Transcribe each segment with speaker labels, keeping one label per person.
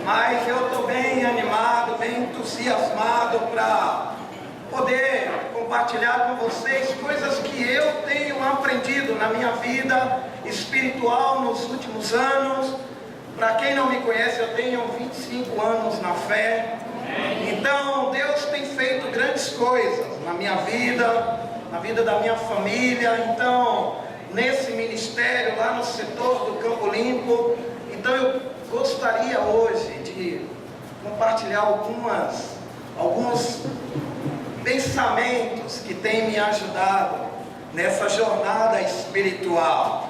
Speaker 1: mas eu estou bem animado, bem entusiasmado para poder compartilhar com vocês coisas que eu tenho aprendido na minha vida espiritual nos últimos anos. Para quem não me conhece, eu tenho 25 anos na fé. Então Deus tem feito grandes coisas na minha vida, na vida da minha família. Então, nesse ministério lá no setor do Campo Limpo, então eu gostaria hoje de compartilhar alguns pensamentos que têm me ajudado nessa jornada espiritual.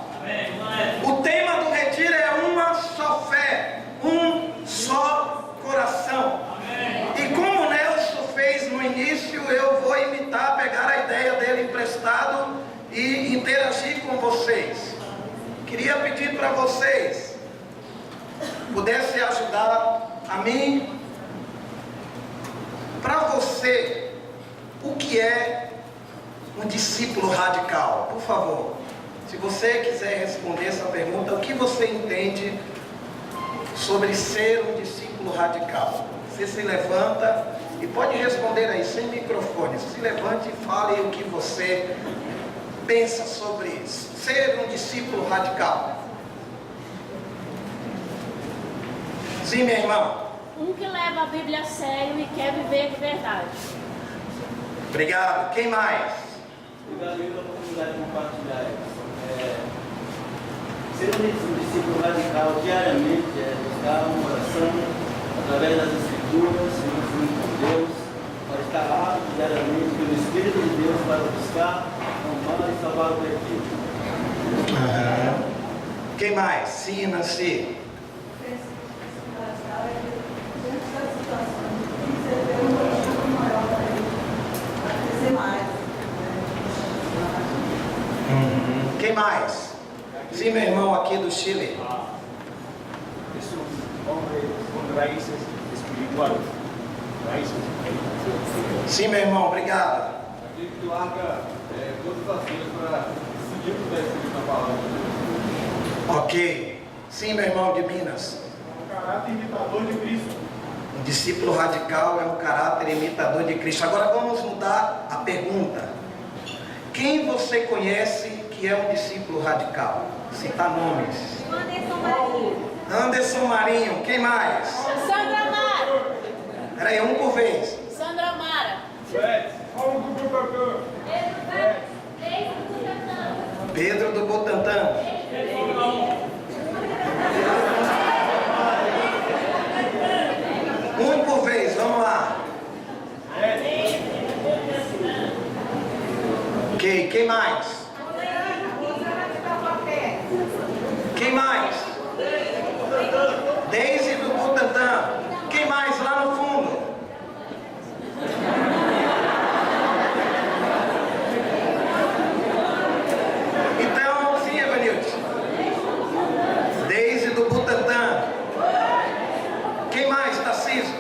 Speaker 1: O tema do retiro é uma só fé, um só coração. E como o Nelson fez no início, eu vou imitar, pegar a ideia dele emprestado e interagir com vocês. Queria pedir para vocês pudessem ajudar a mim. Para você, o que é um discípulo radical? Por favor, se você quiser responder essa pergunta, o que você entende sobre ser um discípulo radical? Você se levanta e pode responder aí sem microfone. Se levante e fale o que você pensa sobre isso. Ser um discípulo radical. Sim, minha irmã.
Speaker 2: Um que leva a Bíblia a sério e quer viver de verdade.
Speaker 1: Obrigado. Quem mais?
Speaker 3: Obrigado pela oportunidade de compartilhar isso. Ser um discípulo radical diariamente é buscar uma oração através das Escrituras, se com Deus, para estar lá diariamente pelo Espírito de Deus para buscar, amar e salvar o perdido.
Speaker 1: Quem mais? Sim, Nancy. Quem mais? Sim, meu irmão aqui do Chile.
Speaker 4: Es un hombre con raíces espirituales. Raíces.
Speaker 1: Sim, meu irmão, obrigado.
Speaker 5: Aquele que larga todas as coisas para seguir o que está escrito na palavra de Deus.
Speaker 1: Ok. Sim, meu irmão de Minas.
Speaker 4: Um caráter imitador de Cristo.
Speaker 1: Um discípulo radical é um caráter imitador de Cristo. Agora vamos mudar a pergunta. Quem você conhece que é um discípulo radical? Citar nomes.
Speaker 6: Anderson Marinho.
Speaker 1: Anderson Marinho. Quem mais?
Speaker 2: Sandra Mara.
Speaker 1: Peraí, um por vez.
Speaker 2: Sandra Mara.
Speaker 4: Paulo do Butantã.
Speaker 1: Pedro do Butantã. Um por vez, vamos lá. Ok, quem mais? Quem mais? Deise do Butantã. Quem mais lá no fundo? Então, sim, Evanilton. Deise do Butantã. Quem mais, Tarcísio?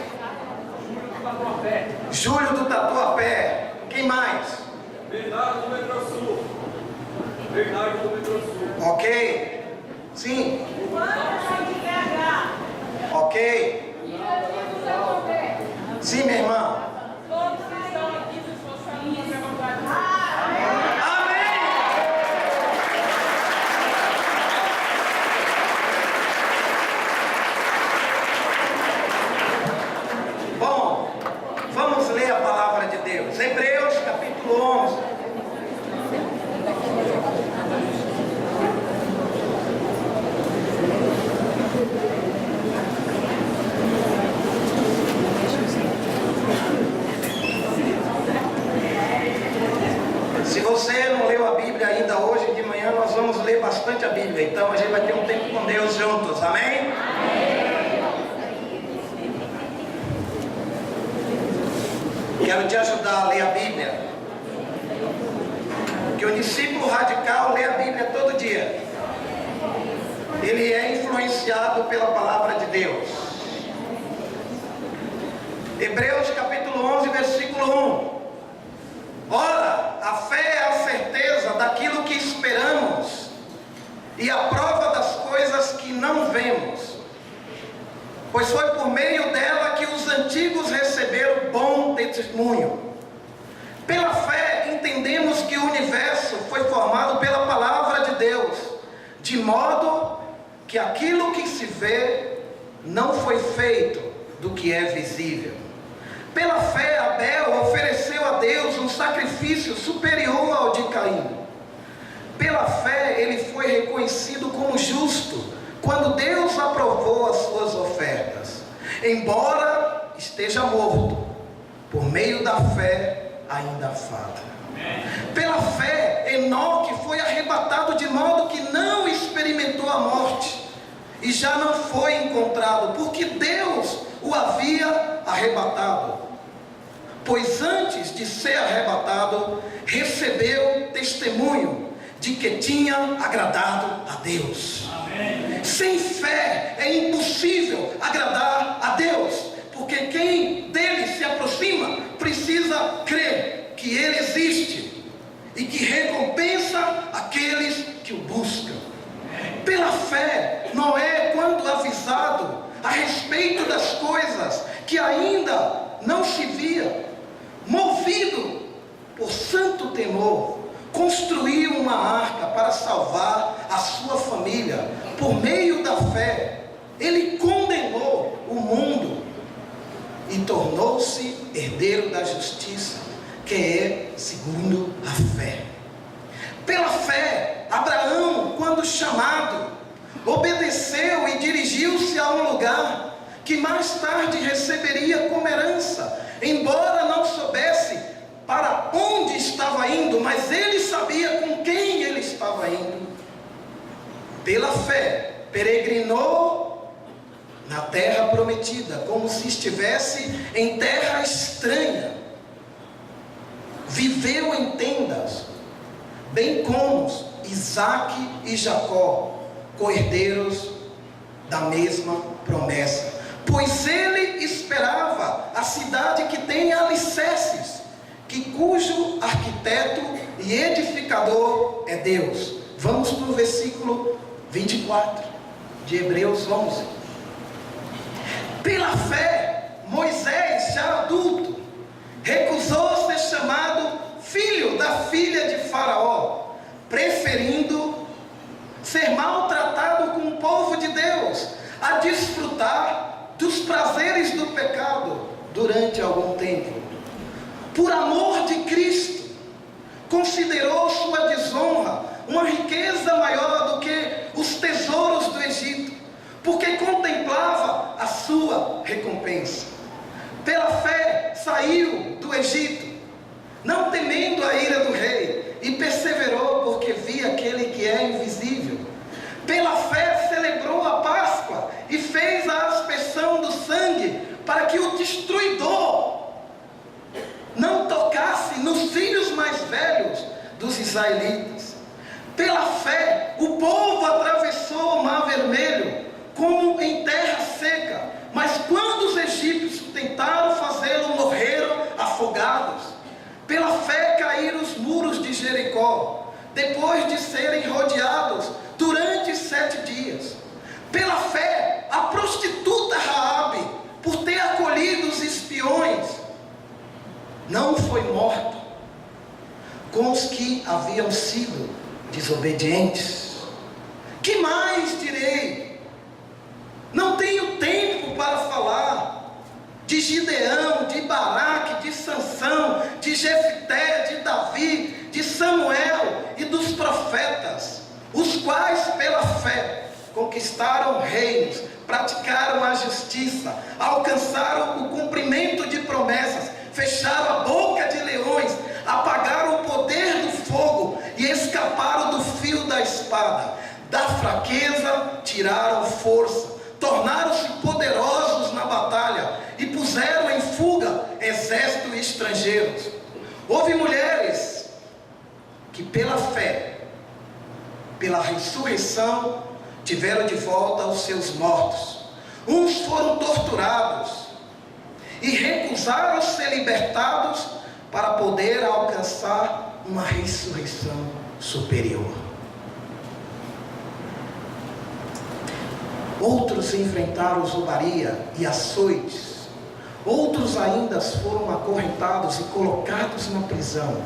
Speaker 1: Júlio do Tatuapé. Quem mais?
Speaker 5: Bernardo do Metrosul. Bernardo do Metrosul.
Speaker 1: Ok. Sim. Ok. Sim, minha irmã.
Speaker 2: Todos que estão aqui se esforçando para levantar.
Speaker 1: Amém. Bom, vamos ler a palavra de Deus. Hebreus capítulo 11. Se você não leu a Bíblia ainda hoje de manhã, nós vamos ler bastante a Bíblia. Então a gente vai ter um tempo com Deus juntos. Amém? Quero te ajudar a ler a Bíblia. Porque o discípulo radical lê a Bíblia todo dia. Ele é influenciado pela palavra de Deus. Hebreus capítulo 11, versículo 1. Ora, a fé é a certeza daquilo que esperamos e a prova das coisas que não vemos. pois foi por meio dela que os antigos receberam bom testemunho. Pela fé entendemos que o universo foi formado pela palavra de Deus, de modo que aquilo que se vê não foi feito do que é visível. Pela fé, Abel ofereceu a Deus um sacrifício superior ao de Caim. Pela fé, ele foi reconhecido como justo, quando Deus aprovou as suas ofertas. Embora esteja morto, por meio da fé, ainda fala. Pela fé, Enoque foi arrebatado de modo que não experimentou a morte, e já não foi encontrado, porque Deus o havia arrebatado. Pois antes de ser arrebatado, recebeu testemunho de que tinha agradado a Deus. Amém. Sem fé é impossível agradar a Deus, porque quem dele se aproxima precisa crer que ele existe e que recompensa aqueles que o buscam. Pela fé, Noé, quando avisado a respeito das coisas que ainda não se via, movido por santo temor, construiu uma arca para salvar a sua família. Por meio da fé, ele condenou o mundo e tornou-se herdeiro da justiça, que é segundo a fé. Pela fé, Abraão, quando chamado, obedeceu e dirigiu-se a um lugar que mais tarde receberia como herança, embora não soubesse para onde estava indo, mas ele sabia com quem ele estava indo. Pela fé, peregrinou na terra prometida, como se estivesse em terra estranha. Viveu em tendas, bem como Isaque e Jacó, co-herdeiros da mesma promessa. Pois ele esperava a cidade que tem alicerces, cujo arquiteto e edificador é Deus. Vamos para o versículo 24 de Hebreus 11. Pela fé, Moisés, já adulto, recusou ser chamado filho da filha de Faraó, preferindo ser maltratado com o povo de Deus, a desfrutar dos prazeres do pecado durante algum tempo. Por amor de Cristo, considerou sua desonra uma riqueza maior do que os tesouros do Egito, porque contemplava a sua recompensa. Pela fé saiu do Egito, não temendo a ira do rei, e perseverou porque via aquele que é invisível. Pela fé celebrou a Páscoa e fez a aspersão do sangue, para que o destruidor não tocasse nos filhos mais velhos dos israelitas. Pela fé, o povo atravessou o Mar Vermelho como em terra seca, mas quando os egípcios tentaram fazê-lo, morreram afogados. Pela fé caíram os muros de Jericó, depois de serem rodeados durante 7 dias. Pela fé, a prostituta Raabe, por ter acolhido os espiões, não foi morta com os que haviam sido desobedientes. Que mais direi? Não tenho tempo para falar de Gideão, de Baraque, de Sansão, de Jefté, de Davi, de Samuel e dos profetas, os quais pela fé conquistaram reinos, praticaram a justiça, alcançaram o cumprimento de promessas, fecharam a boca de leões, apagaram o poder do fogo e escaparam do fio da espada. Da fraqueza tiraram força, tornaram-se poderosos na batalha e puseram em fuga exércitos estrangeiros. Houve mulheres que pela fé, pela ressurreição, tiveram de volta os seus mortos. Uns foram torturados e recusaram ser libertados para poder alcançar uma ressurreição superior. Outros enfrentaram zombaria e açoites. Outros ainda foram acorrentados e colocados na prisão,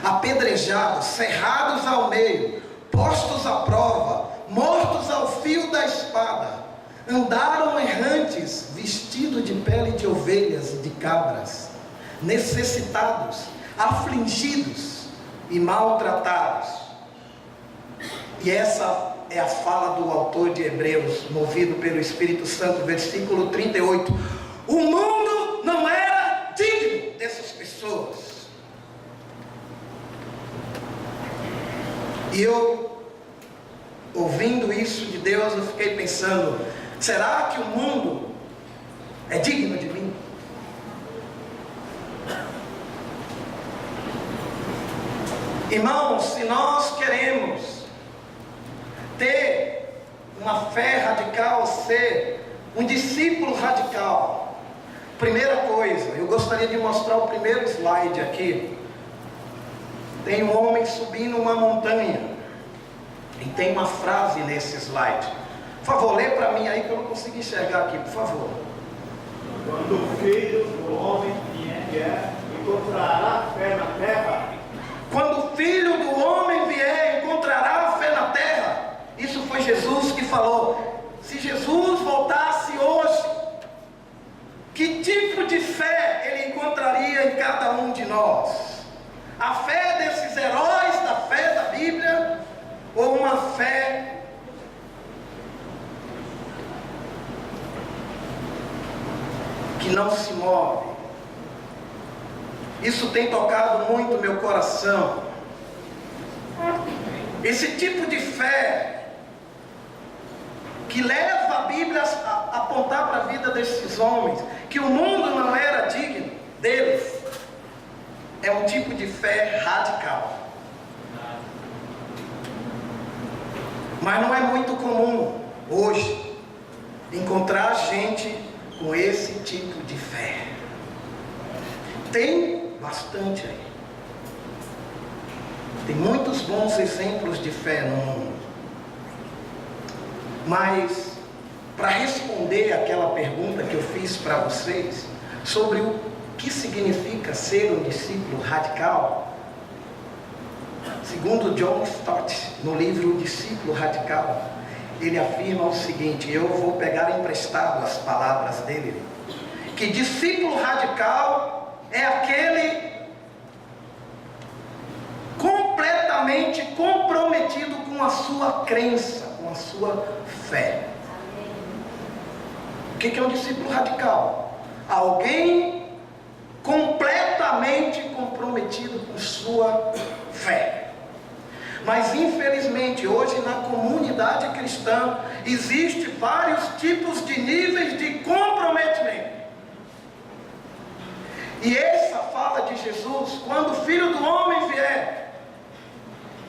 Speaker 1: apedrejados, cerrados ao meio, postos à prova, mortos ao fio da espada. Andaram errantes, vestidos de pele de ovelhas e de cabras, necessitados, afligidos e maltratados. E essa é a fala do autor de Hebreus, movido pelo Espírito Santo, versículo 38. O mundo não era digno dessas pessoas. E eu, ouvindo isso de Deus, eu fiquei pensando: será que o mundo é digno de mim? Irmãos, se nós queremos ter uma fé radical, ser um discípulo radical, primeira coisa, eu gostaria de mostrar o primeiro slide aqui. Tem um homem subindo uma montanha e tem uma frase nesse slide. Por favor, lê para mim aí que eu não consegui enxergar aqui, por favor.
Speaker 4: Quando o Filho do Homem vier, encontrará fé na terra.
Speaker 1: Quando o Filho do Homem vier, encontrará fé na terra. Isso foi Jesus que falou. Se Jesus voltasse hoje, que tipo de fé ele encontraria em cada um de nós? A fé desses heróis da fé da Bíblia, ou uma fé que não se move? Isso tem tocado muito meu coração. Esse tipo de fé que leva a Bíblia a apontar para a vida desses homens, que o mundo não era digno deles, é um tipo de fé radical. Mas não é muito comum hoje encontrar gente com esse tipo de fé. Tem bastante aí. Tem muitos bons exemplos de fé no mundo. Mas, para responder aquela pergunta que eu fiz para vocês, sobre o que significa ser um discípulo radical, segundo John Stott, no livro O Discípulo Radical, ele afirma o seguinte, eu vou pegar emprestado as palavras dele, que discípulo radical é aquele completamente comprometido com a sua crença, com a sua fé. O que é um discípulo radical? Alguém completamente comprometido com sua fé. Mas infelizmente hoje na comunidade cristã existe vários tipos de níveis de comprometimento. E essa fala de Jesus, quando o Filho do Homem vier,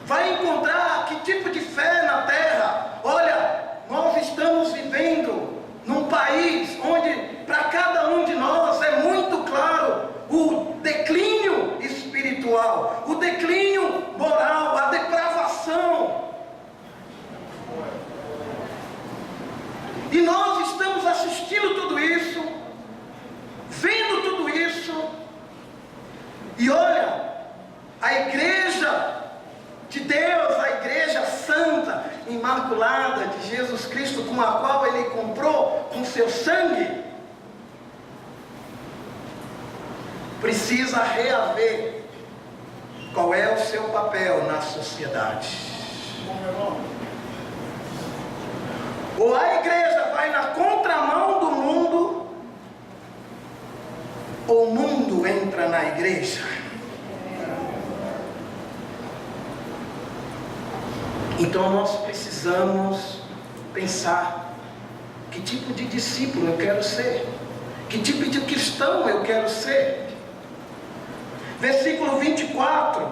Speaker 1: vai encontrar que tipo de fé na terra? Olha, nós estamos vivendo num país onde para cada um de nós é muito claro o declínio espiritual, o declínio moral, a depravação. E nós estamos assistindo tudo isso, vendo tudo isso, e olha, a igreja de Deus, a igreja santa, imaculada de Jesus Cristo, com a qual Ele comprou com seu sangue, precisa reaver qual é o seu papel na sociedade. Ou a igreja vai na contramão do mundo, ou o mundo entra na igreja. Então nós precisamos pensar: que tipo de discípulo eu quero ser? Que tipo de cristão eu quero ser? Versículo 24.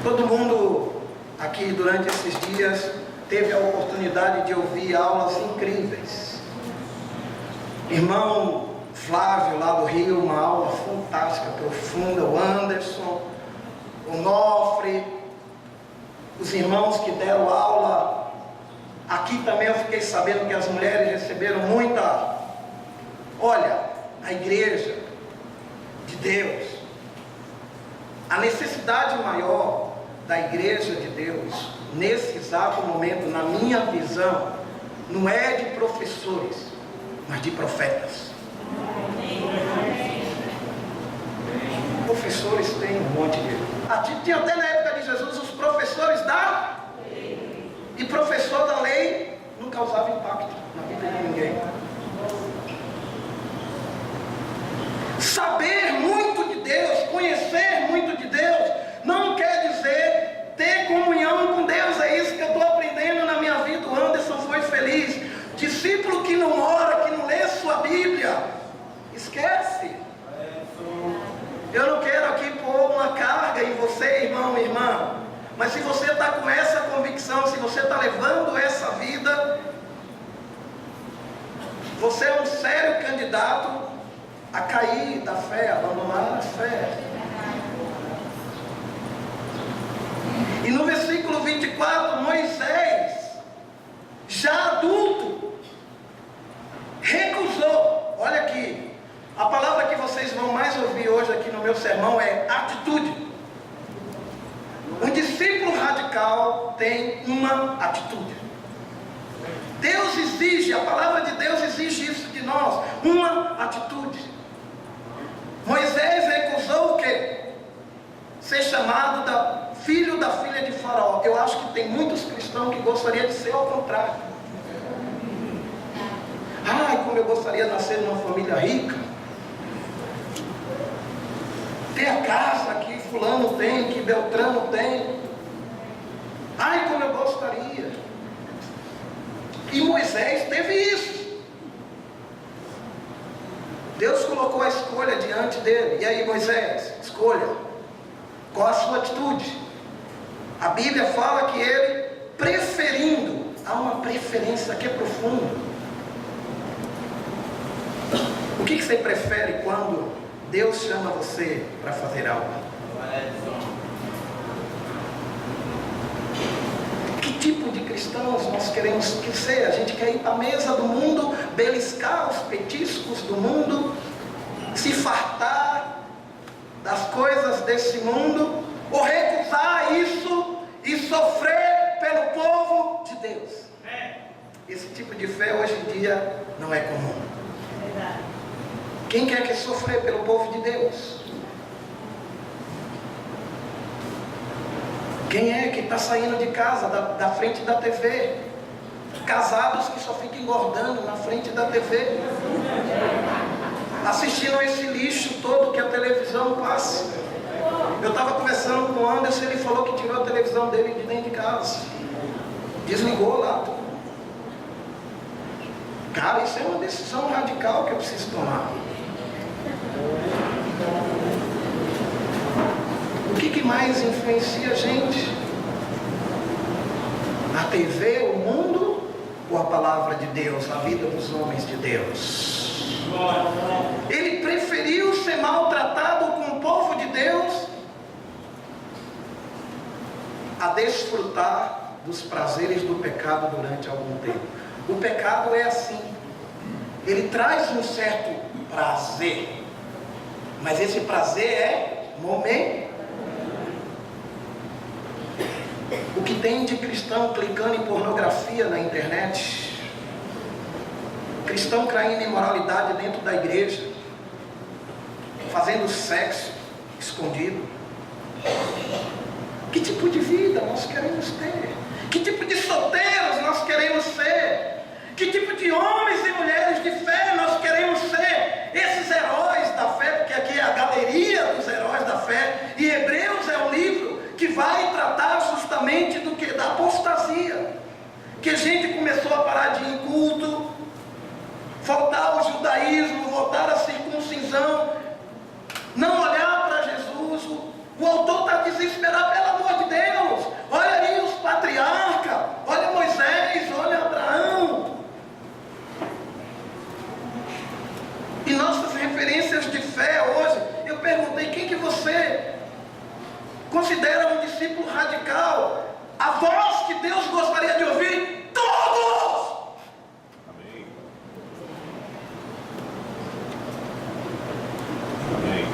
Speaker 1: Todo mundo aqui durante esses dias teve a oportunidade de ouvir aulas incríveis. Irmão Flávio lá do Rio, uma aula fantástica, profunda. O Anderson, o Nofre, o os irmãos que deram aula, aqui também eu fiquei sabendo que as mulheres receberam muita. Olha, a igreja de Deus, a necessidade maior da igreja de Deus, nesse exato momento, na minha visão, não é de professores, mas de profetas. Professores tem um monte de... Tinha até na época de Jesus os professores da lei. E professor da lei não causava impacto na vida de ninguém. Saber muito de Deus, conhecer muito de Deus, não quer dizer ter comunhão com Deus. É isso que eu estou aprendendo na minha vida. O Anderson foi feliz. Discípulo que não ora, que não lê sua Bíblia, esquece. Eu não quero aqui pôr uma carga em você, irmão e irmã, mas se você está com essa convicção, se você está levando essa vida, você é um sério candidato a cair da fé, abandonar a fé. E no versículo 24, Moisés, já adulto, recusou. Olha aqui, a palavra que vocês vão mais ouvir hoje aqui no meu sermão é atitude. Um discípulo radical tem uma atitude. Deus exige, a palavra de Deus exige isso de nós, uma atitude. Moisés recusou o quê? Ser chamado filho da filha de Faraó. Eu acho que tem muitos cristãos que gostariam de ser ao contrário. Ai, como eu gostaria de nascer numa família rica. Ter a casa que fulano tem, que Beltrano tem. Ai, como eu gostaria. E Moisés teve isso. Deus colocou a escolha diante dele. E aí, Moisés, escolha. Qual a sua atitude? A Bíblia fala que ele, preferindo, há uma preferência que é profunda. O que você prefere quando Deus chama você para fazer algo? Que tipo de cristãos nós queremos ser? A gente quer ir para a mesa do mundo, beliscar os petiscos do mundo, se fartar das coisas desse mundo, ou recusar isso e sofrer pelo povo de Deus. Esse tipo de fé hoje em dia não é comum. Quem quer sofrer pelo povo de Deus? Quem é que está saindo de casa, da frente da TV? Casados que só ficam engordando na frente da TV, assistindo esse lixo todo que a televisão passa. Eu estava conversando com o Anderson, ele falou que tirou a televisão dele de dentro de casa, desligou lá tudo. Cara, isso é uma decisão radical que eu preciso tomar. O que mais influencia a gente? A TV, o mundo, ou a palavra de Deus, a vida dos homens de Deus? Ele preferiu ser maltratado com o povo de Deus a desfrutar dos prazeres do pecado durante algum tempo. O pecado é assim, ele traz um certo prazer, mas esse prazer é momento. O que tem de cristão clicando em pornografia na internet, cristão caindo em imoralidade dentro da igreja, fazendo sexo escondido. Que tipo de vida nós queremos ter? Que tipo de solteiros nós queremos ser? Que tipo de homens e mulheres de fé nós queremos ser? Esses heróis da fé, porque aqui é a galeria dos heróis da fé, e Hebreus é um livro que vai tratar justamente do que? Da apostasia. Que a gente começou a parar de ir em culto, voltar ao judaísmo, voltar à circuncisão, não olhar para Jesus. O autor está desesperado, pelo amor de Deus. Olha aí os patriarcas, olha Moisés, olha Abraão. E nossas referências de fé hoje, eu perguntei, quem que você considera um discípulo radical? A voz que Deus gostaria de ouvir, todos.
Speaker 4: Amém. Amém.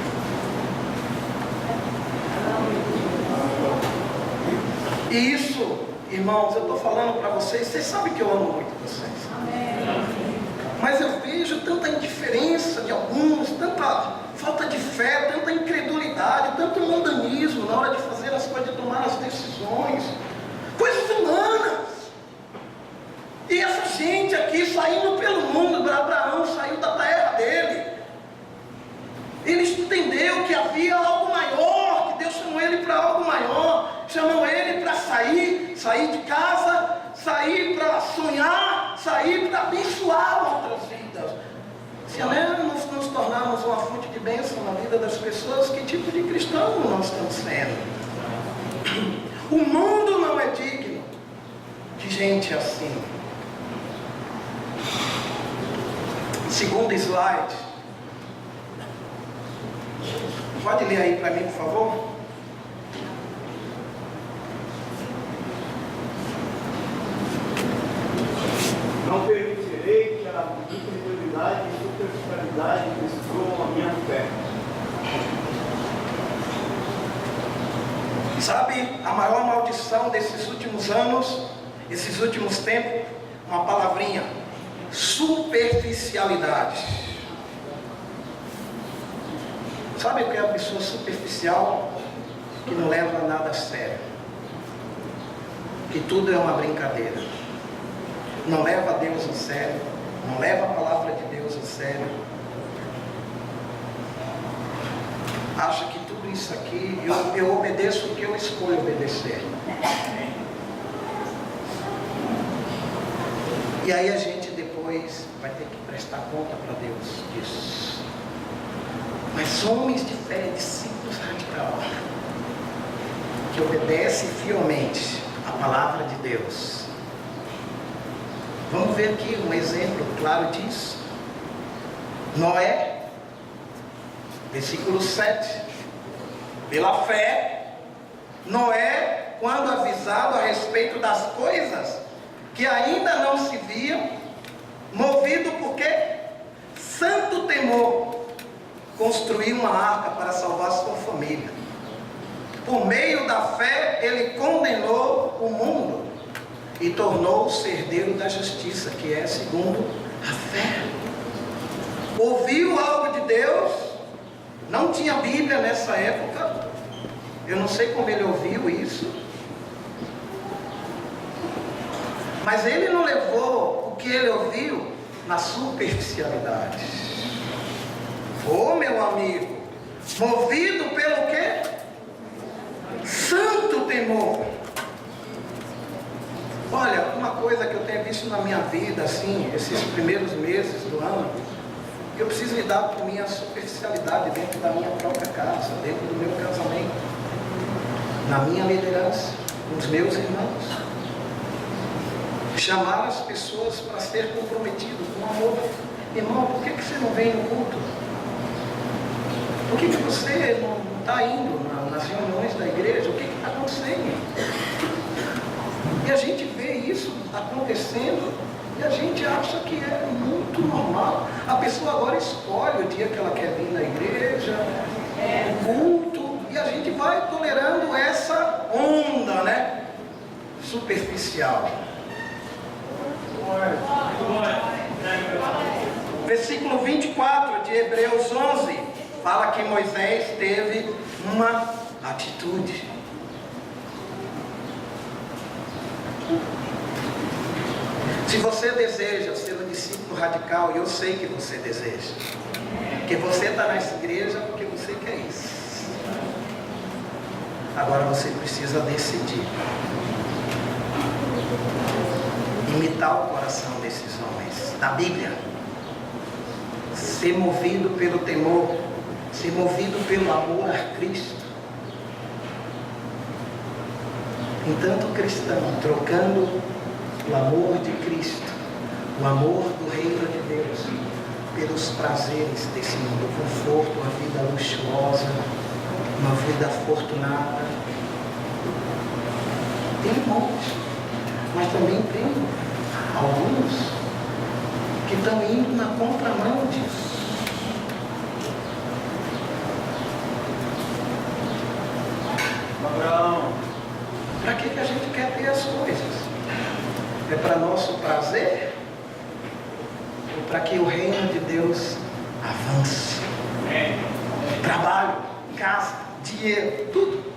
Speaker 1: E isso, irmãos, eu estou falando para vocês sabem que eu amo muito vocês. Mas eu vejo tanta indiferença de alguns, tanta falta de fé, tanta incredulidade, tanto mundanismo na hora de fazer as coisas, de tomar as decisões, coisas humanas. E essa gente aqui saindo pelo mundo, Abraão saiu da terra dele. Ele entendeu que havia algo maior, que Deus chamou ele para algo maior, chamou ele para sair de casa, sair para sonhar, sair para abençoar outras vidas. Se nós nos tornarmos uma fonte de bênção na vida das pessoas, que tipo de cristão nós estamos sendo? O mundo não é digno de gente assim. Segundo slide. Pode ler aí para mim, por favor?
Speaker 4: Não permitirei que a incredulidade e superficialidade destruam a minha fé.
Speaker 1: Sabe, a maior maldição desses últimos anos, esses últimos tempos, uma palavrinha: superficialidade. Sabe o que é a pessoa superficial? Que não leva nada a sério, que tudo é uma brincadeira, não leva Deus a sério, não leva a palavra de Deus a sério, acha que tudo isso aqui, eu obedeço o que eu escolho obedecer. E aí a gente depois vai ter que prestar conta para Deus disso. Mas homens de fé, discípulos radicais, que obedecem fielmente a palavra de Deus. Vamos ver aqui um exemplo claro disso. Noé, versículo 7. Pela fé, Noé, quando avisado a respeito das coisas que ainda não se viam, movido por quê? Santo temor, construiu uma arca para salvar sua família. Por meio da fé, ele condenou o mundo e tornou-se herdeiro da justiça, que é segundo a fé. Ouviu algo de Deus, não tinha Bíblia nessa época, eu não sei como ele ouviu isso, mas ele não levou o que ele ouviu na superficialidade. Oh, meu amigo, movido pelo quê? Santo temor. Olha, uma coisa que eu tenho visto na minha vida, assim, esses primeiros meses do ano, eu preciso lidar com minha superficialidade dentro da minha própria casa, dentro do meu casamento, na minha liderança, com os meus irmãos. Chamar as pessoas para ser comprometido com amor. Irmão, por que você não vem no culto? Por que você não está indo nas reuniões da igreja? O que está acontecendo? E a gente vê isso acontecendo e a gente acha que é muito normal. A pessoa agora escolhe o dia que ela quer vir na igreja, o culto, e a gente vai tolerando essa onda, né? Superficial. Versículo 24 de Hebreus 11 fala que Moisés teve uma atitude. Se você deseja ser um discípulo radical, e eu sei que você deseja, que você está nessa igreja porque você quer isso. Agora você precisa decidir imitar o coração desses homens da Bíblia, ser movido pelo temor, ser movido pelo amor a Cristo. Entanto, cristão, trocando o amor de Cristo, o amor do reino de Deus, pelos prazeres desse mundo, o conforto, uma vida luxuosa, uma vida afortunada. Tem bons, mas também tem alguns que estão indo na contramão disso.
Speaker 3: Abraão.
Speaker 1: Para que a gente quer ter as coisas? É para nosso prazer? Ou para que o reino de Deus avance? Trabalho, casa, dinheiro, tudo.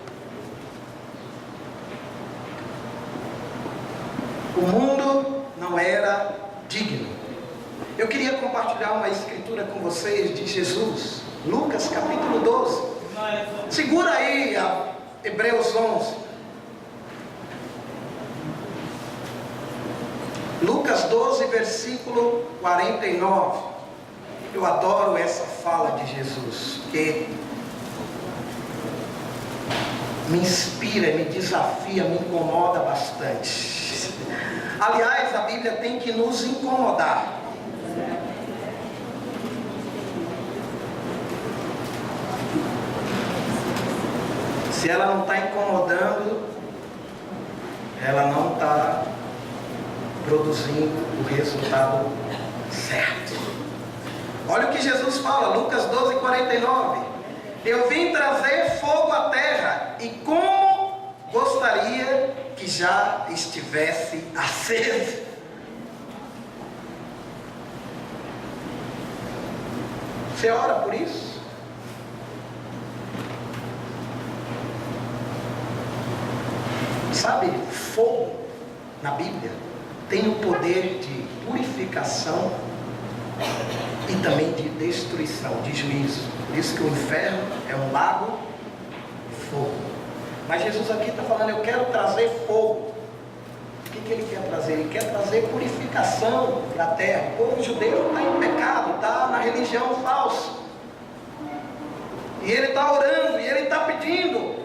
Speaker 1: O mundo não era digno. Eu queria compartilhar uma escritura com vocês de Jesus, Lucas capítulo 12. Segura aí a Hebreus 11. Lucas 12, versículo 49. Eu adoro essa fala de Jesus, que me inspira, me desafia, me incomoda bastante. Aliás, a Bíblia tem que nos incomodar. Se ela não está incomodando, ela não está produzindo o resultado certo. Olha o que Jesus fala, Lucas 12, 49. Eu vim trazer fogo à terra, e como gostaria que já estivesse aceso. Você ora por isso? Sabe, fogo na Bíblia tem o poder de purificação e também de destruição, de juízo. Por isso que o inferno é um lago de fogo. Mas Jesus aqui está falando, eu quero trazer fogo. O que ele quer trazer? Ele quer trazer purificação para a terra. O povo judeu está em pecado, está na religião falsa. E ele está orando, e ele está pedindo.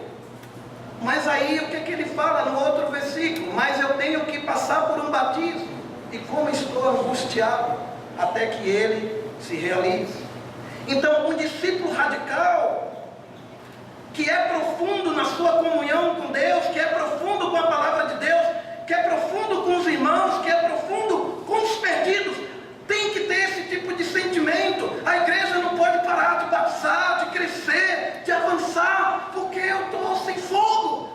Speaker 1: Mas aí o que ele fala no outro versículo? Mas eu tenho que passar por um batismo, e como estou angustiado até que ele se realize. Então, um discípulo radical, que é profundo na sua comunhão com Deus, que é profundo com a palavra de Deus, que é profundo com os irmãos, que é profundo com os perdidos, tem que ter esse tipo de sentimento. A igreja não pode parar de batizar, de crescer, de avançar, porque eu estou sem fogo.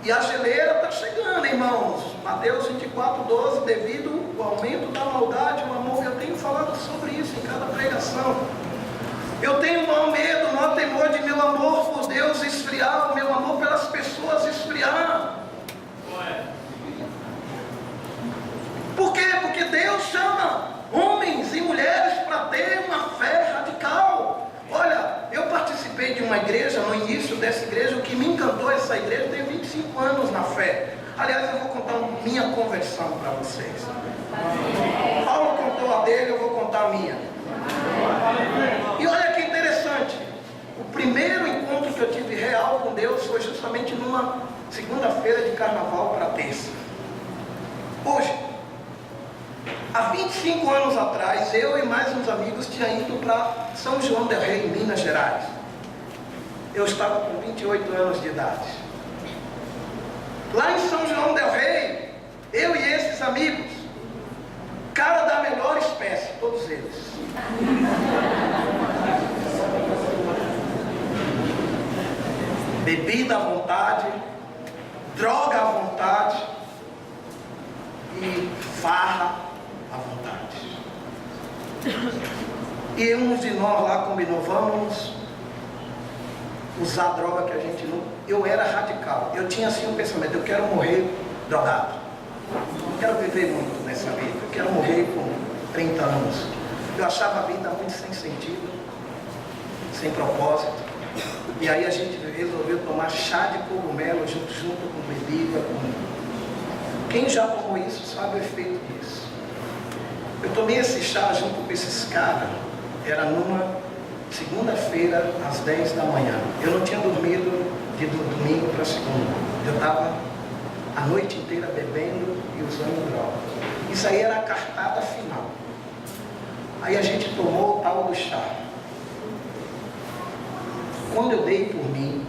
Speaker 1: E a geleira está chegando, irmãos. Mateus 24, 12, devido ao aumento da maldade, o amor, eu tenho falado sobre isso em cada pregação. Eu tenho o maior medo, o maior temor de meu amor por Deus esfriar, o meu amor pelas pessoas esfriar. Por quê? Porque Deus chama homens e mulheres para ter uma fé radical. Olha, eu participei de uma igreja, no início dessa igreja, o que me encantou essa igreja, tem 25 anos na fé. Aliás, eu vou contar minha conversão para vocês. Paulo contou a dele, eu vou contar a minha. E olha que interessante, o primeiro encontro que eu tive real com Deus foi justamente numa segunda-feira de carnaval para terça. Hoje, há 25 anos atrás, eu e mais uns amigos tínhamos ido para São João del Rei, em Minas Gerais. Eu estava com 28 anos de idade. Lá em São João del Rei, eu e esses amigos, cara da melhor espécie, todos eles. Bebida à vontade, droga à vontade e farra à vontade. E uns de nós lá combinou, vamos usar droga que a gente não... Eu era radical, eu tinha assim um pensamento, eu quero morrer drogado. Não quero viver muito nessa vida, eu quero morrer com 30 anos. Eu achava a vida muito sem sentido, sem propósito. E aí a gente resolveu tomar chá de cogumelo junto com bebida. Quem já tomou isso sabe o efeito disso. Eu tomei esse chá junto com esses caras, era numa segunda-feira às 10 da manhã. Eu não tinha dormido de domingo para segunda. Eu estava a noite inteira bebendo e usando droga. Isso aí era a cartada final. Aí a gente tomou o tal do chá. Quando eu dei por mim,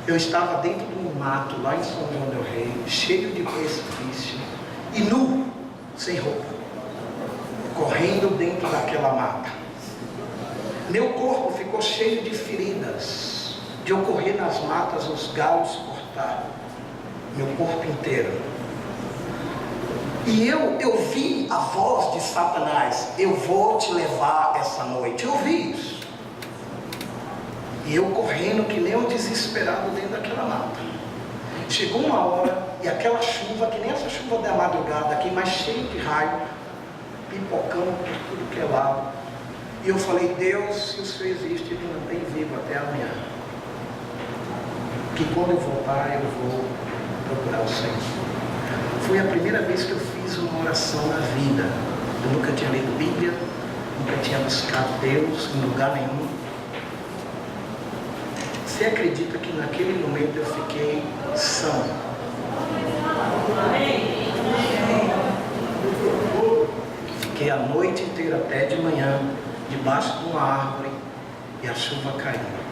Speaker 1: eu estava dentro de um do mato, lá em São João del Rei, cheio de precipício, e nu, sem roupa, correndo dentro daquela mata. Meu corpo ficou cheio de feridas, de eu correr nas matas, os galos cortar meu corpo inteiro. E eu vi a voz de Satanás: eu vou te levar essa noite. Eu ouvi isso. E eu correndo que nem um desesperado dentro daquela mata. Chegou uma hora, e aquela chuva, que nem essa chuva da madrugada aqui, mas cheio de raio, pipocando por tudo que é lado. E eu falei: Deus, se o Senhor existe, Ele mantém vivo até amanhã. Que quando eu voltar, eu vou procurar o Senhor. Foi a primeira vez que eu fiz uma oração na vida. Eu nunca tinha lido Bíblia, nunca tinha buscado Deus em lugar nenhum. Você acredita que naquele momento eu fiquei são? Fiquei a noite inteira até de manhã, debaixo de uma árvore, e a chuva caindo.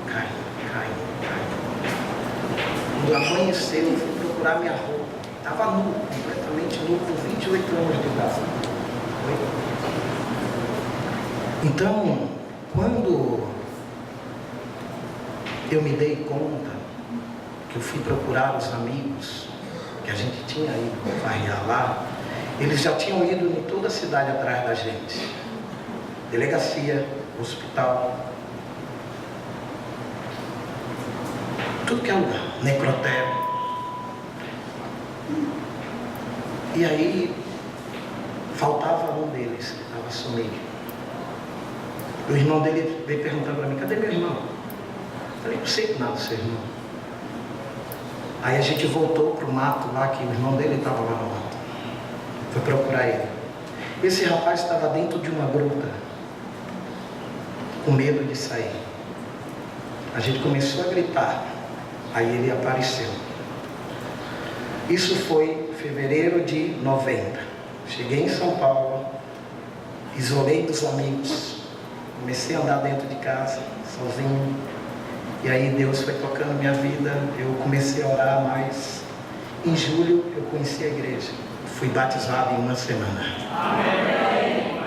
Speaker 1: Quando amanheceu, eu fui procurar minha roupa. Estava nu, completamente nu, com 28 anos de idade. Então, quando eu me dei conta que eu fui procurar os amigos, que a gente tinha ido farrear lá, eles já tinham ido em toda a cidade atrás da gente. Delegacia, hospital, tudo que é lugar, necrotério. E aí, faltava um deles, que estava sumido. O irmão dele veio perguntando para mim: cadê meu irmão? Eu falei: não sei nada do seu irmão. Aí a gente voltou para o mato lá, que o irmão dele estava lá no mato. Foi procurar ele. Esse rapaz estava dentro de uma gruta, com medo de sair. A gente começou a gritar. Aí ele apareceu. Isso foi em fevereiro de 90. Cheguei em São Paulo, isolei dos amigos, comecei a andar dentro de casa, sozinho. E aí Deus foi tocando minha vida, eu comecei a orar mais. Em julho eu conheci a igreja, fui batizado em uma semana. Amém.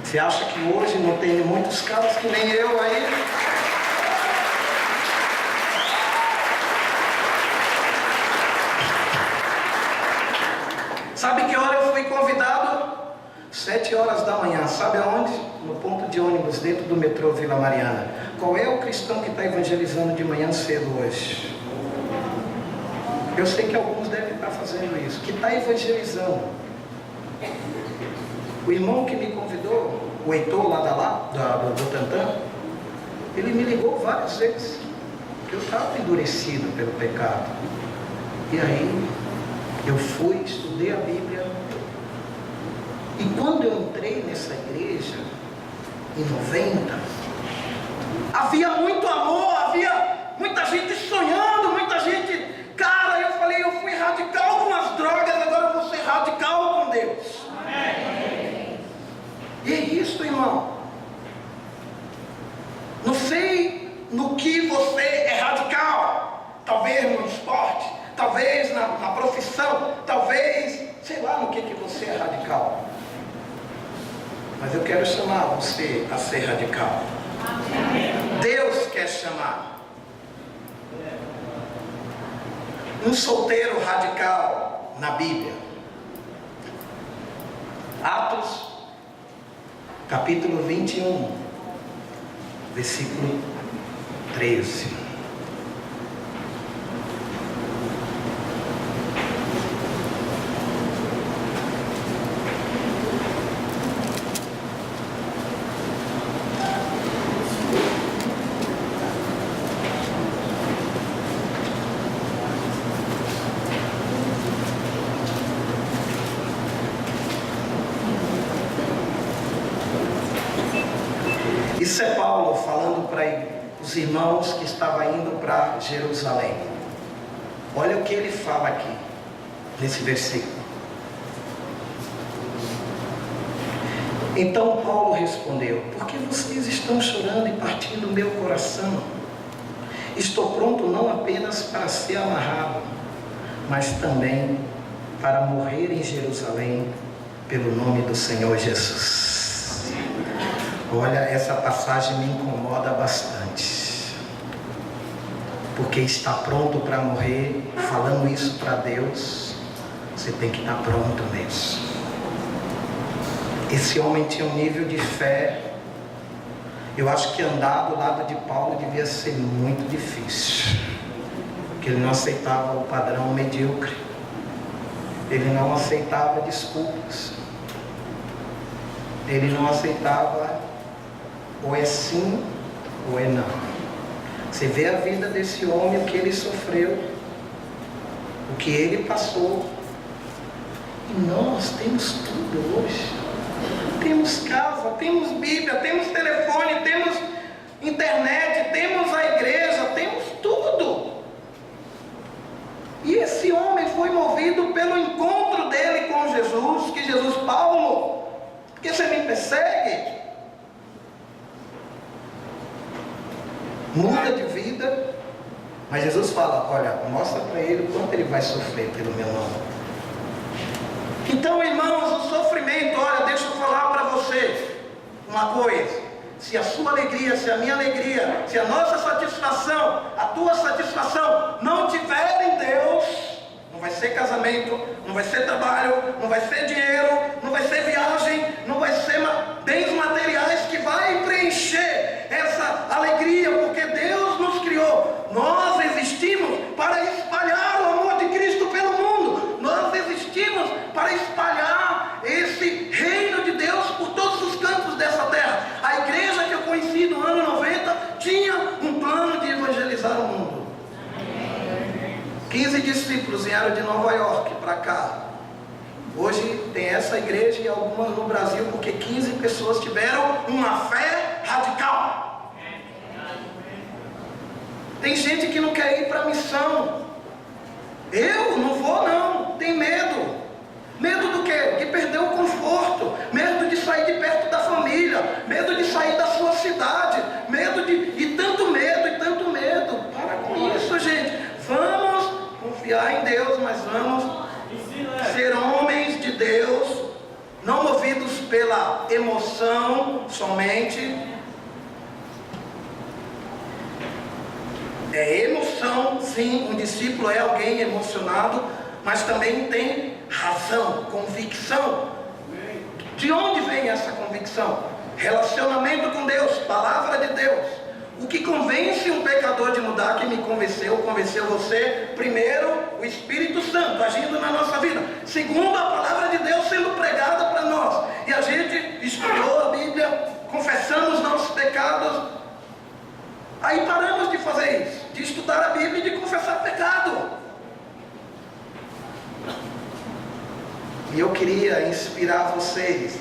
Speaker 1: Você acha que hoje não tem muitos caras que nem eu aí? Sabe que hora eu fui convidado? 7 horas da manhã. Sabe aonde? No ponto de ônibus, dentro do metrô Vila Mariana. Qual é o cristão que está evangelizando de manhã cedo hoje? Eu sei que alguns devem estar fazendo isso. Que está evangelizando. O irmão que me convidou, o Heitor lá do Tantã, ele me ligou várias vezes. Eu estava endurecido pelo pecado. E aí eu fui, estudei a Bíblia. E quando eu entrei nessa igreja, em 90, havia muito amor, havia muita gente sonhando, muita gente... Cara, eu falei, eu fui radical com as drogas, agora eu vou ser radical com Deus. Amém. E é isso, irmão. Não sei no que você é radical. Talvez no esporte, talvez na profissão, talvez, sei lá no que você é radical. Mas eu quero chamar você a ser radical. Deus quer chamar. Um solteiro radical na Bíblia. Atos, capítulo 21, versículo 13. Isso é Paulo falando para os irmãos que estavam indo para Jerusalém. Olha o que ele fala aqui, nesse versículo. Então Paulo respondeu: por que vocês estão chorando e partindo o meu coração? Estou pronto não apenas para ser amarrado, mas também para morrer em Jerusalém pelo nome do Senhor Jesus. Olha, essa passagem me incomoda bastante, porque está pronto para morrer, falando isso para Deus, você tem que estar pronto mesmo. Esse homem tinha um nível de fé, eu acho que andar do lado de Paulo devia ser muito difícil, porque ele não aceitava o padrão medíocre, ele não aceitava desculpas, ele não aceitava ou é sim ou é não. Você vê a vida desse homem, o que ele sofreu, o que ele passou, e nós temos tudo hoje. Temos casa, temos Bíblia, temos telefone, temos internet, temos a igreja, temos tudo. E esse homem foi movido pelo encontro dele com Jesus, que Jesus, Paulo, porque você me persegue? Muda de vida, mas Jesus fala, olha, mostra para ele o quanto ele vai sofrer pelo meu nome. Então, irmãos, o sofrimento, olha, deixa eu falar para você uma coisa. Se a sua alegria, se a minha alegria, se a nossa satisfação, a tua satisfação não tiver em Deus, não vai ser casamento, não vai ser trabalho, não vai ser dinheiro, não vai ser viagem, não vai ser bens materiais que vai preencher essa alegria, porque Deus nos criou. Nós existimos para espalhar o amor de Cristo pelo mundo. Nós existimos para espalhar esse reino de Deus por todos os cantos dessa terra. A igreja que eu conheci no ano 90 tinha um plano de evangelizar o mundo. 15 discípulos vieram de Nova York para cá. Hoje tem essa igreja e algumas no Brasil, porque 15 pessoas tiveram uma fé radical. Tem gente que não quer ir para a missão. Eu não vou não, tem medo. Medo do quê? De perder o conforto, medo de sair de perto da família, medo de sair da sua cidade, medo de tanto medo e tanto medo. Para com isso, gente. Vamos confiar em Deus, mas vamos ser homens de Deus, não movidos pela emoção somente. É emoção, sim, um discípulo é alguém emocionado, mas também tem razão, convicção. De onde vem essa convicção? Relacionamento com Deus, palavra de Deus. O que convence um pecador de mudar, que me convenceu você? Primeiro, o Espírito Santo agindo na nossa vida. Segundo, a palavra de Deus sendo pregada para nós. E a gente estudou a Bíblia, confessamos nossos pecados. Aí paramos de fazer isso, de estudar a Bíblia e de confessar pecado. E eu queria inspirar vocês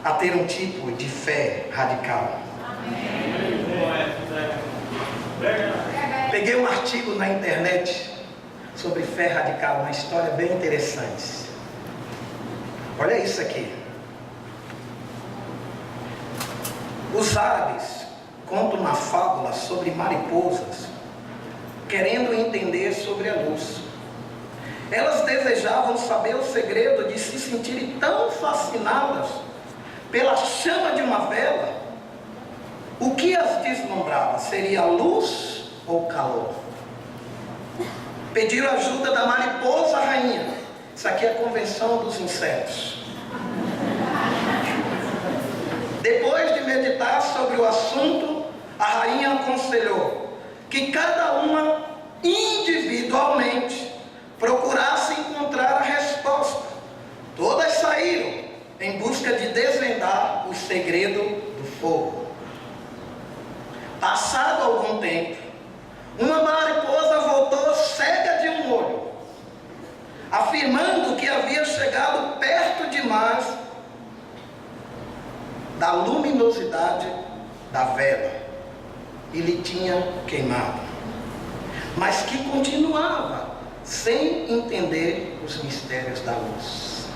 Speaker 1: a ter um tipo de fé radical. Peguei um artigo na internet sobre fé radical, uma história bem interessante. Olha isso aqui. Os árabes contam uma fábula sobre mariposas, querendo entender sobre a luz. Elas desejavam saber o segredo de se sentirem tão fascinadas pela chama de uma vela. O que as deslumbrava? Seria luz ou calor? Pediram ajuda da mariposa rainha. Isso aqui é a convenção dos insetos. Depois de meditar sobre o assunto, a rainha aconselhou que cada uma individualmente procurasse encontrar a resposta. Todas saíram em busca de desvendar o segredo do fogo. Passado algum tempo, uma mariposa voltou cega de um olho, afirmando que havia chegado perto demais da luminosidade da vela e lhe tinha queimado, mas que continuava sem entender os mistérios da luz.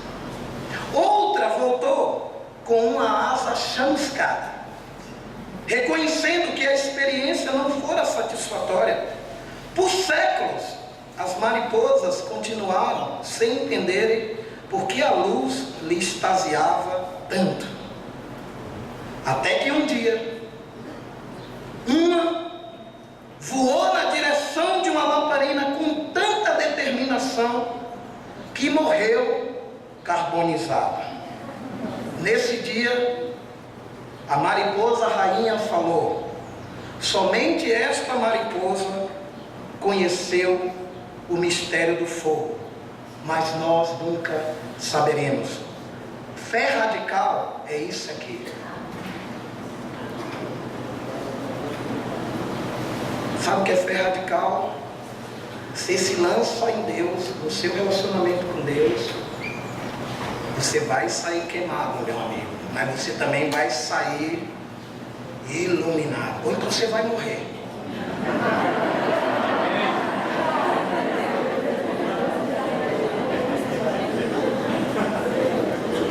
Speaker 1: Outra voltou com uma asa chamuscada, reconhecendo que a experiência não fora satisfatória. Por séculos, as mariposas continuaram sem entenderem por que a luz lhe extasiava tanto. Até que um dia, uma voou na direção de uma lamparina com tanta determinação que morreu carbonizada. Nesse dia, a mariposa rainha falou: somente esta mariposa conheceu o mistério do fogo, mas nós nunca saberemos. Fé radical é isso aqui. Sabe o que é fé radical? Você se lança em Deus, no seu relacionamento com Deus. Você vai sair queimado, meu amigo, mas você também vai sair iluminado. Ou então você vai morrer.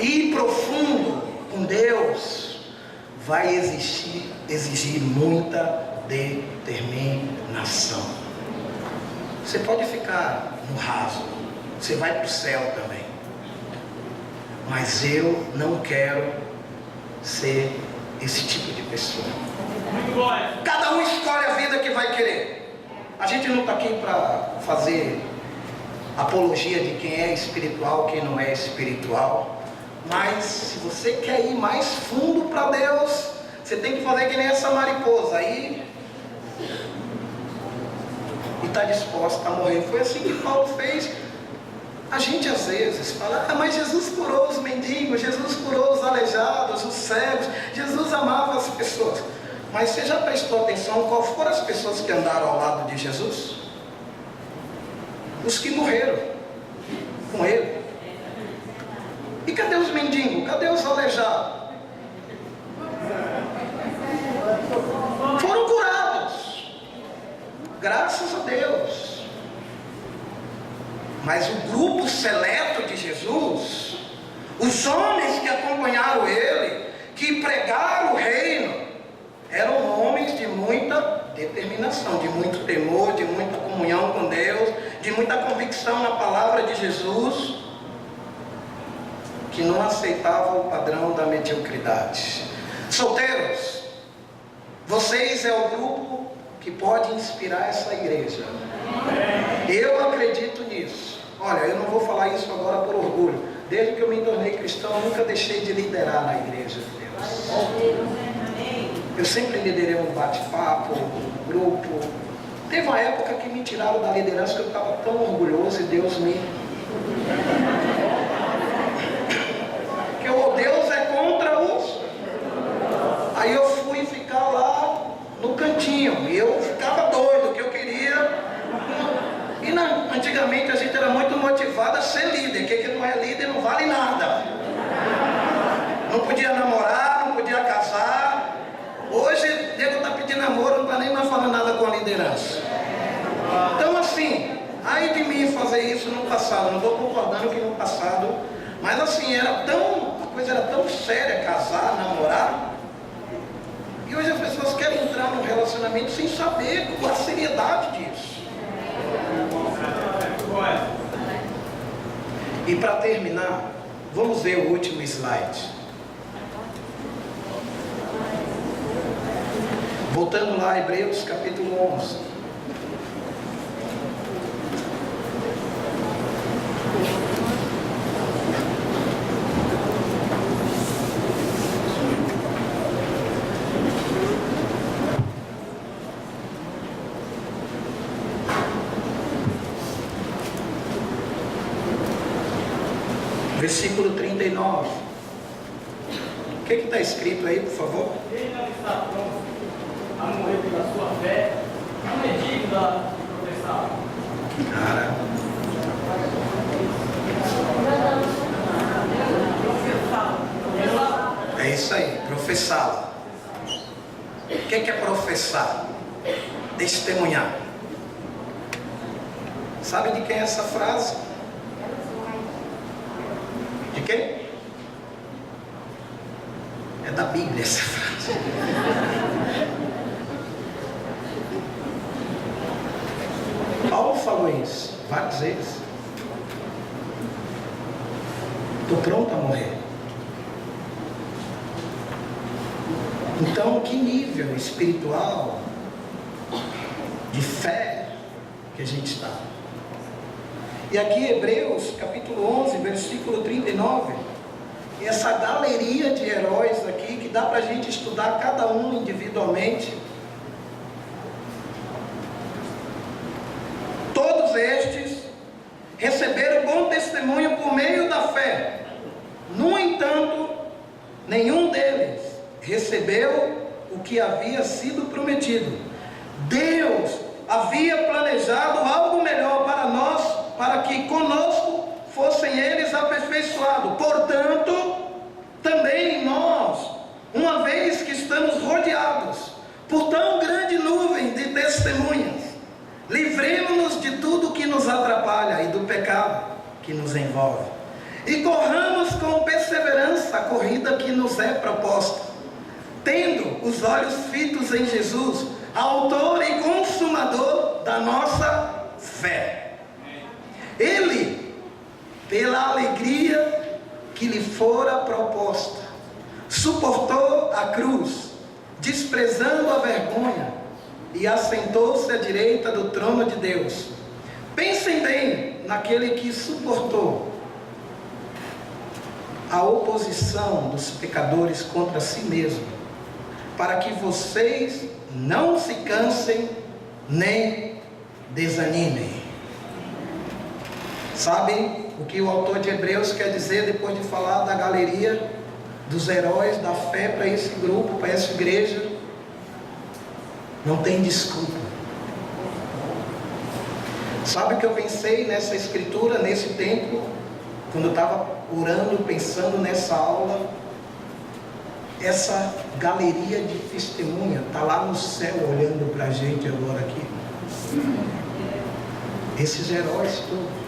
Speaker 1: Ir profundo com Deus vai exigir muita determinação. Você pode ficar no raso, você vai para o céu também, mas eu não quero ser esse tipo de pessoa. Cada um escolhe a vida que vai querer. A gente não está aqui para fazer apologia de quem é espiritual, quem não é espiritual, mas se você quer ir mais fundo para Deus, você tem que fazer que nem essa mariposa aí, e está disposta a morrer. Foi assim que Paulo fez. A gente às vezes fala: mas Jesus curou os mendigos, Jesus curou os aleijados, os cegos, Jesus amava as pessoas. Mas você já prestou atenção qual foram as pessoas que andaram ao lado de Jesus? Os que morreram com ele. E cadê os mendigos? Cadê os aleijados? Foram curados, graças a Deus. Mas o grupo seleto de Jesus, os homens que acompanharam ele, que pregaram o reino, eram homens de muita determinação, de muito temor, de muita comunhão com Deus, de muita convicção na palavra de Jesus, que não aceitavam o padrão da mediocridade. Solteiros, vocês é o grupo que pode inspirar essa igreja. Eu acredito nisso. Olha, eu não vou falar isso agora por orgulho. Desde que eu me tornei cristão, eu nunca deixei de liderar na igreja de Deus. Eu sempre liderei um bate-papo, um grupo. Teve uma época que me tiraram da liderança, que eu estava tão orgulhoso, e Deus me... que o Deus é contra os... Aí eu fui ficar lá no cantinho, e eu ficava doido, que eu queria... Antigamente a gente era muito motivado a ser líder. Quem que não é líder não vale nada. Não podia namorar, não podia casar. Hoje o nego está pedindo namoro, não está nem mais falando nada com a liderança. Então assim, ai de mim fazer isso no passado. Não estou concordando que no passado, mas assim, a coisa era tão séria, casar, namorar. E hoje as pessoas querem entrar num relacionamento sem saber qual a seriedade disso. E para terminar, vamos ver o último slide. Voltando lá a Hebreus capítulo 11. Versículo 39. O que está escrito aí, por favor?
Speaker 3: Quem não está pronto a morrer pela sua fé, não é digno de professar.
Speaker 1: Cara. É isso aí, professá-lo. O que é professar? Testemunhar. Sabe de quem é essa frase? De quem? É da Bíblia essa frase. vez, várias vezes. Estou pronto a morrer. Então, que nível espiritual de fé que a gente está? E aqui Hebreus capítulo 11, versículo 39, essa galeria de heróis aqui, que dá para a gente estudar cada um individualmente. Todos estes receberam bom testemunho por meio da fé. No entanto, nenhum deles recebeu o que havia sido prometido. Deus havia planejado algo melhor para nós, para que conosco fossem eles aperfeiçoados. Portanto, também nós, uma vez que estamos rodeados por tão grande nuvem de testemunhas, livremos-nos de tudo que nos atrapalha e do pecado que nos envolve, e corramos com perseverança a corrida que nos é proposta, tendo os olhos fitos em Jesus, autor e consumador da nossa fé. Ele, pela alegria que lhe fora proposta, suportou a cruz, desprezando a vergonha, e assentou-se à direita do trono de Deus. Pensem bem naquele que suportou a oposição dos pecadores contra si mesmo, para que vocês não se cansem nem desanimem. Sabem o que o autor de Hebreus quer dizer depois de falar da galeria dos heróis da fé para esse grupo, para essa igreja? Não tem desculpa. Sabe o que eu pensei nessa escritura, nesse tempo, quando eu estava orando, pensando nessa aula? Essa galeria de testemunha está lá no céu olhando para a gente agora aqui. Esses heróis todos.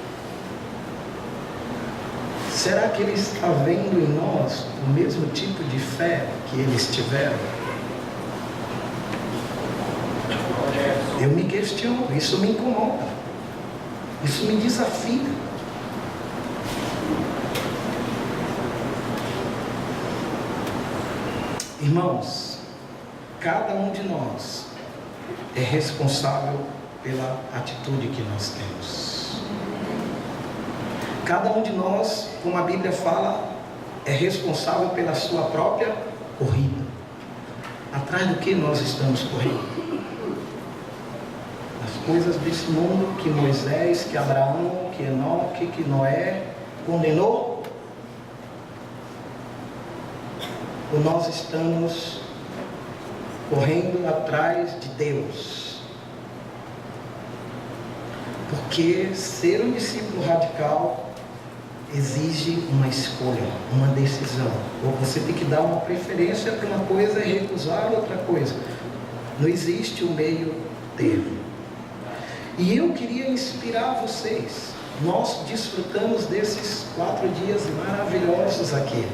Speaker 1: Será que Ele está vendo em nós o mesmo tipo de fé que eles tiveram? Eu me questiono, isso me incomoda, isso me desafia. Irmãos, cada um de nós é responsável pela atitude que nós temos. Cada um de nós, como a Bíblia fala, é responsável pela sua própria corrida. Atrás do que nós estamos correndo? As coisas desse mundo que Moisés, que Abraão, que Enoque, que Noé condenou? Ou nós estamos correndo atrás de Deus? Porque ser um discípulo radical exige uma escolha, uma decisão. Ou você tem que dar uma preferência para uma coisa e recusar outra coisa. Não existe o meio termo. E eu queria inspirar vocês. Nós desfrutamos desses 4 dias maravilhosos aqui.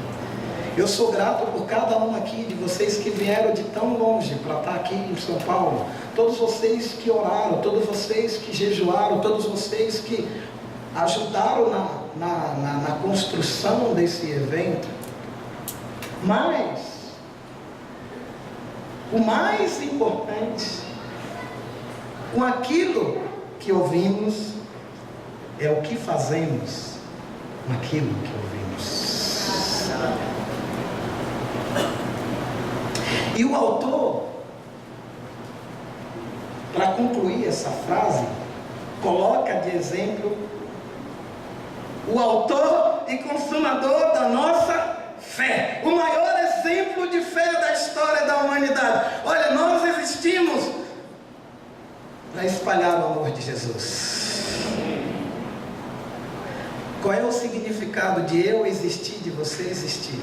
Speaker 1: Eu sou grato por cada um aqui de vocês que vieram de tão longe para estar aqui em São Paulo. Todos vocês que oraram, todos vocês que jejuaram, todos vocês que ajudaram na construção desse evento. Mas o mais importante, com aquilo que ouvimos, é o que fazemos com aquilo que ouvimos. E o autor, para concluir essa frase, coloca de exemplo o autor e consumador da nossa fé, o maior exemplo de fé da história da humanidade. Olha, nós existimos para espalhar o amor de Jesus. Qual é o significado de eu existir, de você existir?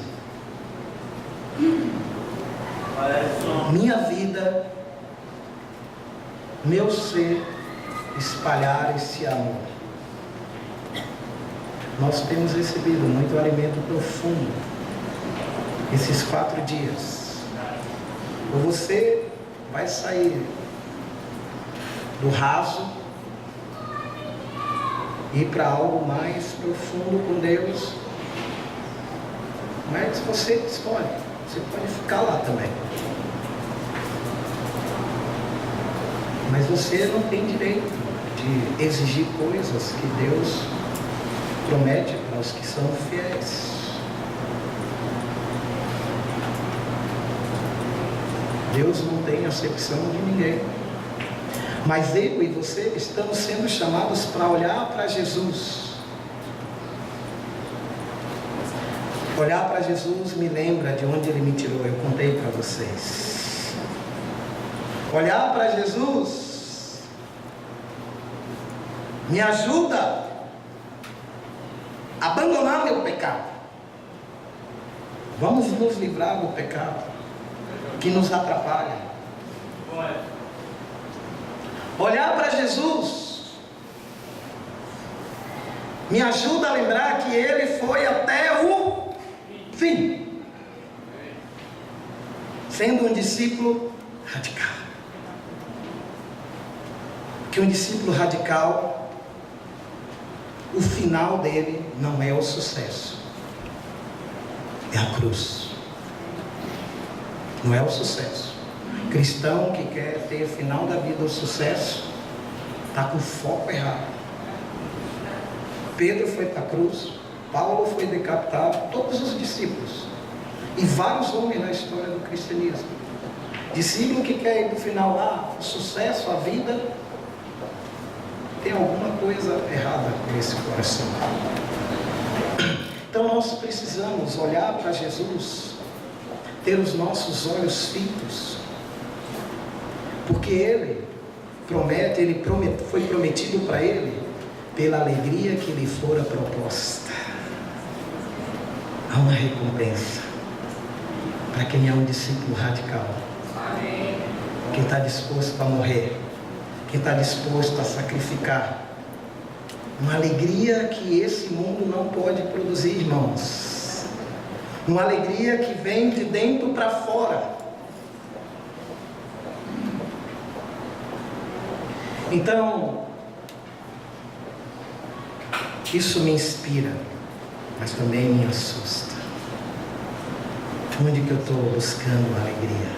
Speaker 1: Minha vida, meu ser, espalhar esse amor. Nós temos recebido muito alimento profundo esses 4 dias. Ou você vai sair do raso ir para algo mais profundo com Deus. Mas você escolhe, você pode ficar lá também. Mas você não tem direito de exigir coisas que Deus promete para os que são fiéis. Deus não tem acepção de ninguém. Mas eu e você estamos sendo chamados para olhar para Jesus. Olhar para Jesus me lembra de onde Ele me tirou, eu contei para vocês. Olhar para Jesus me ajuda a abandonar meu pecado. Vamos nos livrar do pecado que nos atrapalha. Olhar para Jesus me ajuda a lembrar que Ele foi até o fim, sendo um discípulo radical. Que um discípulo radical, o final dele não é o sucesso, é a cruz. Não é o sucesso. Cristão que quer ter final da vida o sucesso, está com foco errado. Pedro foi para a cruz, Paulo foi decapitado, todos os discípulos e vários homens na história do cristianismo. Discípulo que quer ir para o final lá, o sucesso, a vida, tem alguma coisa errada nesse coração. Então nós precisamos olhar para Jesus, ter os nossos olhos fitos, porque Ele promete, foi prometido para Ele pela alegria que lhe fora proposta. Há uma recompensa para quem é um discípulo radical. Quem está disposto a morrer, quem está disposto a sacrificar. Uma alegria que esse mundo não pode produzir, irmãos. Uma alegria que vem de dentro para fora. Então, isso me inspira, mas também me assusta. Onde que eu estou buscando alegria?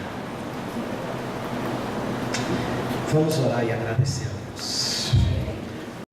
Speaker 1: Vamos orar e agradecer a Deus.